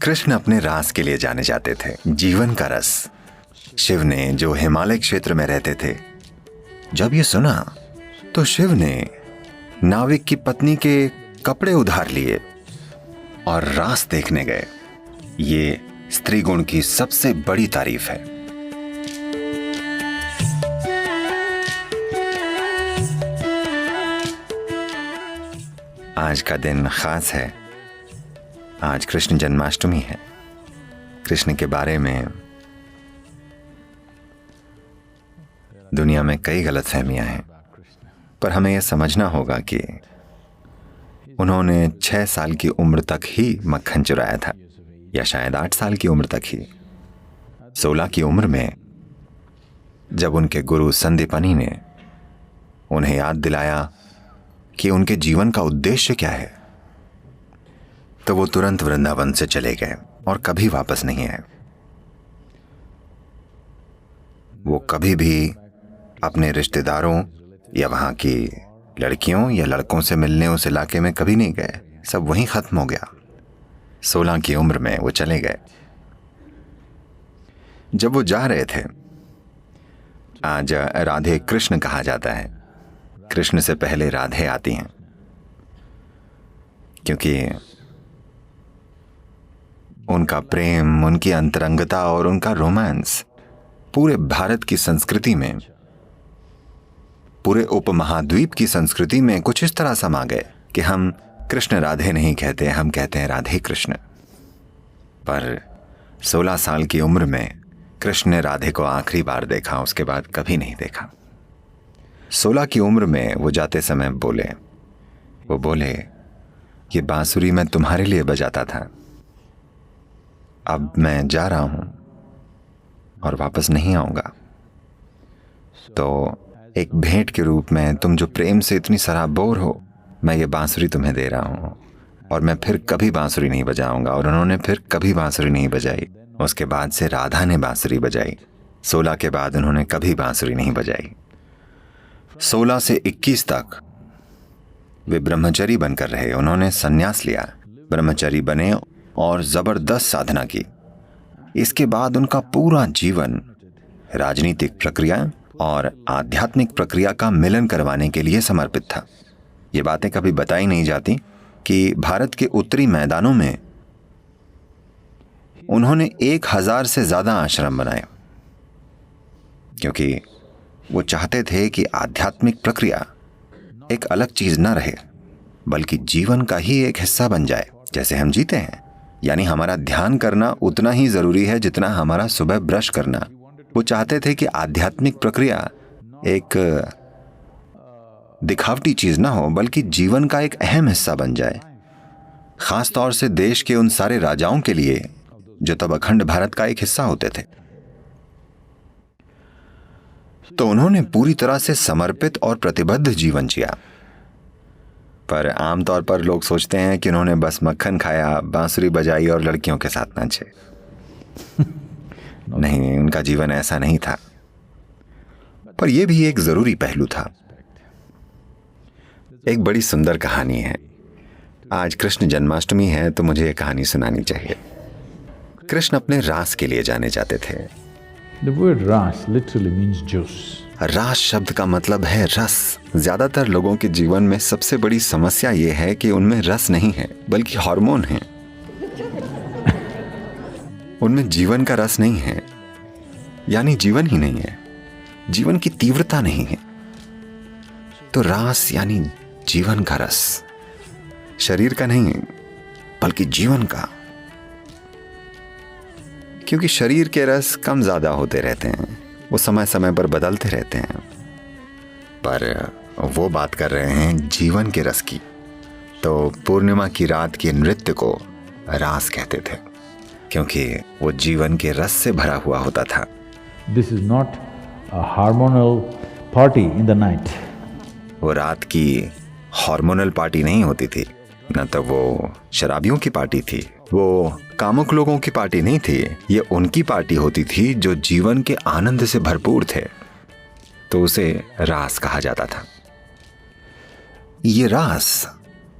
कृष्ण अपने रास के लिए जाने जाते थे, जीवन का रस। शिव ने, जो हिमालय क्षेत्र में रहते थे, जब ये सुना तो शिव ने नाविक की पत्नी के कपड़े उधार लिए और रास देखने गए। ये स्त्री गुण की सबसे बड़ी तारीफ है। आज का दिन खास है। आज कृष्ण जन्माष्टमी है। कृष्ण के बारे में दुनिया में कई गलतफहमियां हैं, पर हमें यह समझना होगा कि उन्होंने 6 साल की उम्र तक ही मक्खन चुराया था, या शायद 8 साल की उम्र तक ही। 16 की उम्र में जब उनके गुरु संदीपनी ने उन्हें याद दिलाया कि उनके जीवन का उद्देश्य क्या है, तो वो तुरंत वृंदावन से चले गए और कभी वापस नहीं आए। वो कभी भी अपने रिश्तेदारों या वहां की लड़कियों या लड़कों से मिलने उस इलाके में कभी नहीं गए। सब वहीं खत्म हो गया। 16 की उम्र में वो चले गए। जब वो जा रहे थे, आज राधे कृष्ण कहा जाता है। कृष्ण से पहले राधे आती हैं, क्योंकि उनका प्रेम, उनकी अंतरंगता और उनका रोमांस पूरे भारत की संस्कृति में, पूरे उपमहाद्वीप की संस्कृति में कुछ इस तरह समा गए कि हम कृष्ण राधे नहीं कहते, हम कहते हैं राधे कृष्ण। पर 16 साल की उम्र में कृष्ण ने राधे को आखिरी बार देखा, उसके बाद कभी नहीं देखा। 16 की उम्र में वो जाते समय वो बोले, ये बांसुरी मैं तुम्हारे लिए बजाता था, अब मैं जा रहा हूं और वापस नहीं आऊंगा। तो एक भेंट के रूप में, तुम जो प्रेम से इतनी सराबोर हो, मैं ये बांसुरी तुम्हें दे रहा हूं और मैं फिर कभी बांसुरी नहीं बजाऊंगा। और उन्होंने फिर कभी बांसुरी नहीं बजाई। उसके बाद से राधा ने बांसुरी बजाई। 16 के बाद उन्होंने कभी बांसुरी नहीं बजाई। 16 से 21 तक वे ब्रह्मचारी बनकर रहे। उन्होंने संन्यास लिया, ब्रह्मचारी बने और जबरदस्त साधना की। इसके बाद उनका पूरा जीवन राजनीतिक प्रक्रिया और आध्यात्मिक प्रक्रिया का मिलन करवाने के लिए समर्पित था। ये बातें कभी बताई नहीं जाती कि भारत के उत्तरी मैदानों में उन्होंने 1000 से ज्यादा आश्रम बनाए, क्योंकि वो चाहते थे कि आध्यात्मिक प्रक्रिया एक अलग चीज न रहे, बल्कि जीवन का ही एक हिस्सा बन जाए। जैसे हम जीते हैं, यानी हमारा ध्यान करना उतना ही जरूरी है जितना हमारा सुबह ब्रश करना। वो चाहते थे कि आध्यात्मिक प्रक्रिया एक दिखावटी चीज ना हो, बल्कि जीवन का एक अहम हिस्सा बन जाए। खास तौर से देश के उन सारे राजाओं के लिए जो तब अखंड भारत का एक हिस्सा होते थे। तो उन्होंने पूरी तरह से समर्पित और प्रतिबद्ध जीवन जिया। पर आमतौर पर लोग सोचते हैं कि उन्होंने बस मक्खन खाया, बांसुरी बजाई और लड़कियों के साथ नाचे। नहीं, उनका जीवन ऐसा नहीं था। पर यह भी एक जरूरी पहलू था। एक बड़ी सुंदर कहानी है। आज कृष्ण जन्माष्टमी है, तो मुझे यह कहानी सुनानी चाहिए। कृष्ण अपने रास के लिए जाने जाते थे। The word ras literally means juice. रास शब्द का मतलब है रस। ज्यादातर लोगों के जीवन में सबसे बड़ी समस्या यह है कि उनमें रस नहीं है, बल्कि हार्मोन है। उनमें जीवन का रस नहीं है, यानी जीवन ही नहीं है, जीवन की तीव्रता नहीं है। तो रास यानी जीवन का रस, शरीर का नहीं बल्कि जीवन का। क्योंकि शरीर के रस कम ज्यादा होते रहते हैं, वो समय समय पर बदलते रहते हैं। पर वो बात कर रहे हैं जीवन के रस की। तो पूर्णिमा की रात के नृत्य को रास कहते थे, क्योंकि वो जीवन के रस से भरा हुआ होता था। This is not a hormonal party in the night. वो रात की हार्मोनल पार्टी नहीं होती थी, न तो वो शराबियों की पार्टी थी, वो कामुक लोगों की पार्टी नहीं थी। ये उनकी पार्टी होती थी जो जीवन के आनंद से भरपूर थे। तो उसे रास कहा जाता था। ये रास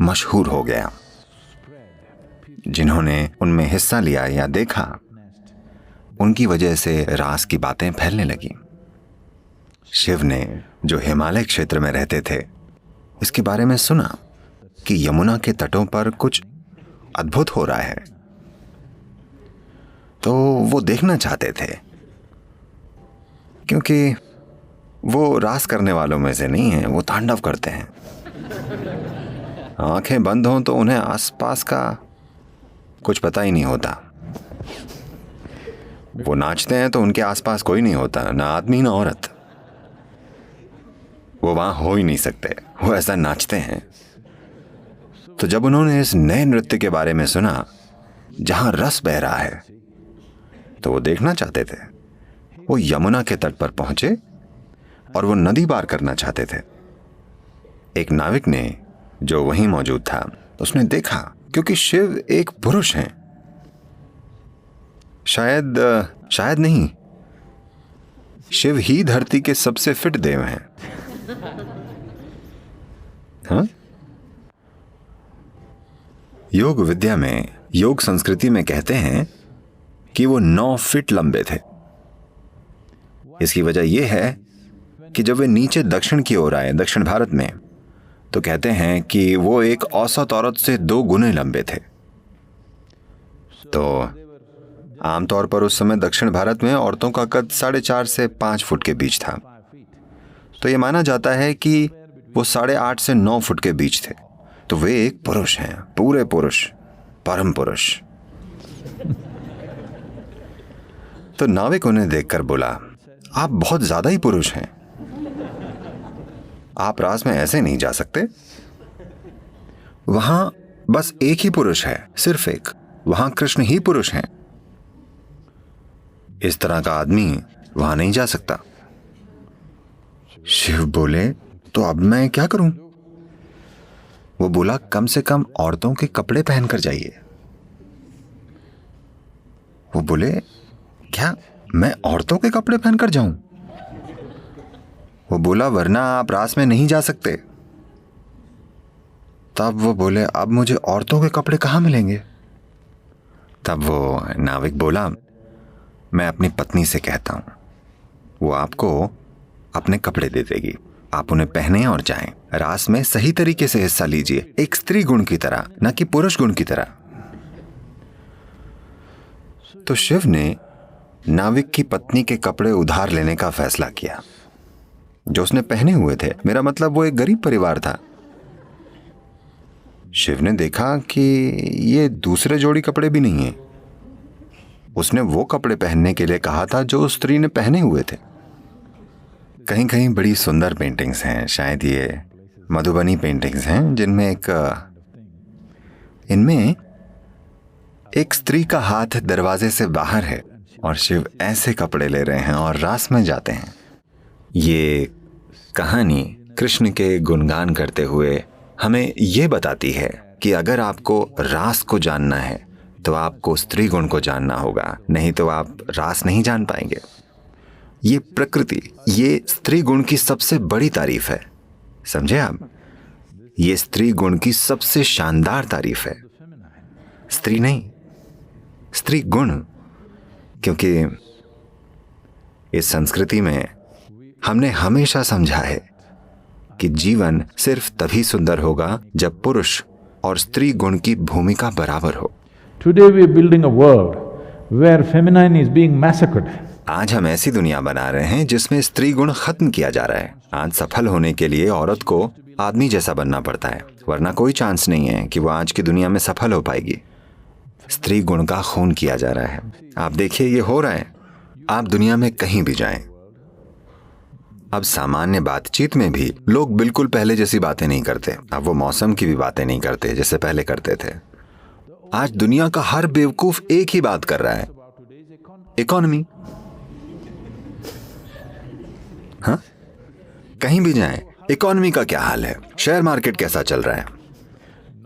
मशहूर हो गया जिन्होंने उनमें हिस्सा लिया या देखा, उनकी वजह से रास की बातें फैलने लगी। शिव ने, जो हिमालय क्षेत्र में रहते थे, इसके बारे में सुना कि यमुना के तटों पर कुछ अद्भुत हो रहा है, तो वो देखना चाहते थे। क्योंकि वो रास करने वालों में से नहीं है, वो तांडव करते हैं। आंखें बंद हों तो उन्हें आसपास का कुछ पता ही नहीं होता। वो नाचते हैं तो उनके आसपास कोई नहीं होता, ना आदमी ना औरत। वो वहां हो ही नहीं सकते, वो ऐसा नाचते हैं। तो जब उन्होंने इस नए नृत्य के बारे में सुना जहां रस बह रहा है, तो वो देखना चाहते थे। वो यमुना के तट पर पहुंचे और वो नदी पार करना चाहते थे। एक नाविक ने, जो वहीं मौजूद था, उसने देखा, क्योंकि शिव एक पुरुष हैं। शायद नहीं, शिव ही धरती के सबसे फिट देव हैं। हाँ? योग विद्या में, योग संस्कृति में कहते हैं कि वो 9 फीट लंबे थे। इसकी वजह यह है कि जब वे नीचे दक्षिण की ओर आए, दक्षिण भारत में, तो कहते हैं कि वो एक औसत औरत से 2 गुने लंबे थे। तो आमतौर पर उस समय दक्षिण भारत में औरतों का कद 4.5 से 5 फुट के बीच था। तो ये माना जाता है कि वो 8.5 से 9 फुट के बीच थे। तो वे एक पुरुष हैं, पूरे पुरुष, परम पुरुष। तो नाविक उन्हें देखकर बोला, आप बहुत ज्यादा ही पुरुष हैं, आप रास में ऐसे नहीं जा सकते। वहां बस एक ही पुरुष है, सिर्फ एक। वहां कृष्ण ही पुरुष हैं। इस तरह का आदमी वहां नहीं जा सकता। शिव बोले, तो अब मैं क्या करूं? वो बोला, कम से कम औरतों के कपड़े पहनकर जाइए। वो बोले, क्या मैं औरतों के कपड़े पहनकर जाऊं? वो बोला, वरना आप रास में नहीं जा सकते। तब वो बोले, अब मुझे औरतों के कपड़े कहां मिलेंगे? तब वो नाविक बोला, मैं अपनी पत्नी से कहता हूं, वो आपको अपने कपड़े दे देगी। आप उन्हें पहने और जाएं। रास में सही तरीके से हिस्सा लीजिए, एक स्त्री गुण की तरह, न कि पुरुष गुण की तरह। तो शिव ने नाविक की पत्नी के कपड़े उधार लेने का फैसला किया, जो उसने पहने हुए थे। मेरा मतलब, वो एक गरीब परिवार था। शिव ने देखा कि ये दूसरे जोड़ी कपड़े भी नहीं है। उसने वो कपड़े पहनने के लिए कहा था जो उस स्त्री ने पहने हुए थे। कहीं कहीं बड़ी सुंदर पेंटिंग्स हैं, शायद ये मधुबनी पेंटिंग्स हैं, जिनमें इनमें एक स्त्री का हाथ दरवाजे से बाहर है और शिव ऐसे कपड़े ले रहे हैं और रास में जाते हैं। ये कहानी कृष्ण के गुणगान करते हुए हमें ये बताती है कि अगर आपको रास को जानना है तो आपको स्त्री गुण को जानना होगा, नहीं तो आप रास नहीं जान पाएंगे। ये प्रकृति, ये स्त्री गुण की सबसे बड़ी तारीफ है, समझे आप? ये स्त्री गुण की सबसे शानदार तारीफ है, स्त्री नहीं, स्त्री गुण। क्योंकि इस संस्कृति में हमने हमेशा समझा है कि जीवन सिर्फ तभी सुंदर होगा जब पुरुष और स्त्री गुण की भूमिका बराबर हो। Today we are building a world where feminine is being massacred. आज हम ऐसी दुनिया बना रहे हैं जिसमें स्त्री गुण खत्म किया जा रहा है। आज सफल होने के लिए औरत को आदमी जैसा बनना पड़ता है, वरना कोई चांस नहीं है कि वो आज की दुनिया में सफल हो पाएगी। स्त्री गुण का खून किया जा रहा है। आप देखिए, ये हो रहा है। आप दुनिया में कहीं भी जाएं, अब सामान्य बातचीत में भी लोग बिल्कुल पहले जैसी बातें नहीं करते। अब वो मौसम की भी बातें नहीं करते जैसे पहले करते थे। आज दुनिया का हर बेवकूफ एक ही बात कर रहा है, इकोनॉमी। हाँ, कहीं भी जाएं, इकोनॉमी का क्या हाल है, शेयर मार्केट कैसा चल रहा है।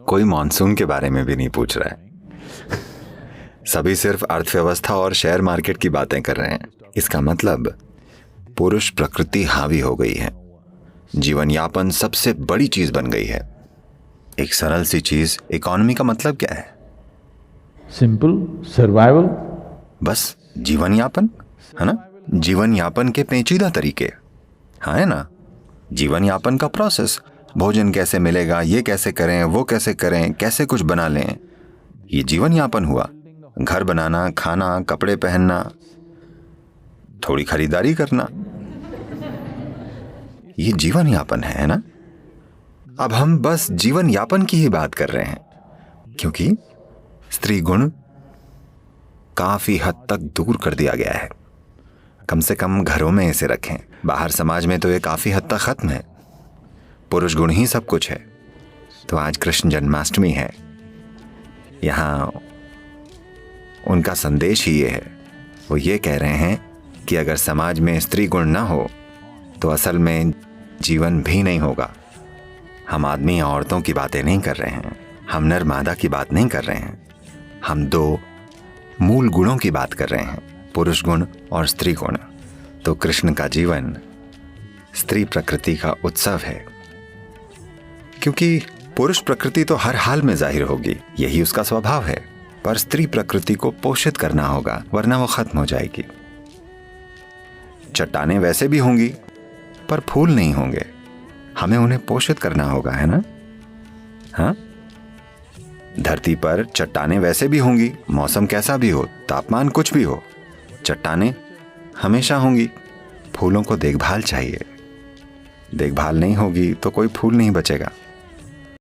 कोई मॉनसून के बारे में भी नहीं पूछ रहा है। सभी सिर्फ अर्थव्यवस्था और शेयर मार्केट की बातें कर रहे हैं। इसका मतलब पुरुष प्रकृति हावी हो गई है। जीवन यापन सबसे बड़ी चीज बन गई है। एक सरल सी चीज, इकोनॉमी का मतलब क्या है? Simple survival. बस जीवन यापन, है ना? जीवन यापन के पेचीदा तरीके, हाँ, है ना? जीवन यापन का प्रोसेस, भोजन कैसे मिलेगा, ये कैसे करें, वो कैसे करें, कैसे कुछ बना लें, ये जीवन यापन हुआ। घर बनाना, खाना, कपड़े पहनना, थोड़ी खरीदारी करना, ये जीवन यापन है ना? अब हम बस जीवन यापन की ही बात कर रहे हैं, क्योंकि स्त्री गुण काफी हद तक दूर कर दिया गया है। कम से कम घरों में इसे रखें, बाहर समाज में तो ये काफी हद तक खत्म है। पुरुष गुण ही सब कुछ है। तो आज कृष्ण जन्माष्टमी है, यहाँ उनका संदेश ही ये है। वो ये कह रहे हैं कि अगर समाज में स्त्री गुण ना हो तो असल में जीवन भी नहीं होगा। हम आदमी औरतों की बातें नहीं कर रहे हैं, हम नर मादा की बात नहीं कर रहे हैं, हम दो मूल गुणों की बात कर रहे हैं, पुरुष गुण और स्त्री गुण। तो कृष्ण का जीवन स्त्री प्रकृति का उत्सव है, क्योंकि पुरुष प्रकृति तो हर हाल में जाहिर होगी, यही उसका स्वभाव है, पर स्त्री प्रकृति को पोषित करना होगा, वरना वो खत्म हो जाएगी। चट्टानें वैसे भी होंगी पर फूल नहीं होंगे, हमें उन्हें पोषित करना होगा, है ना? हाँ, धरती पर चट्टानें वैसे भी होंगी, मौसम कैसा भी हो, तापमान कुछ भी हो, चट्टानें हमेशा होंगी। फूलों को देखभाल चाहिए, देखभाल नहीं होगी तो कोई फूल नहीं बचेगा।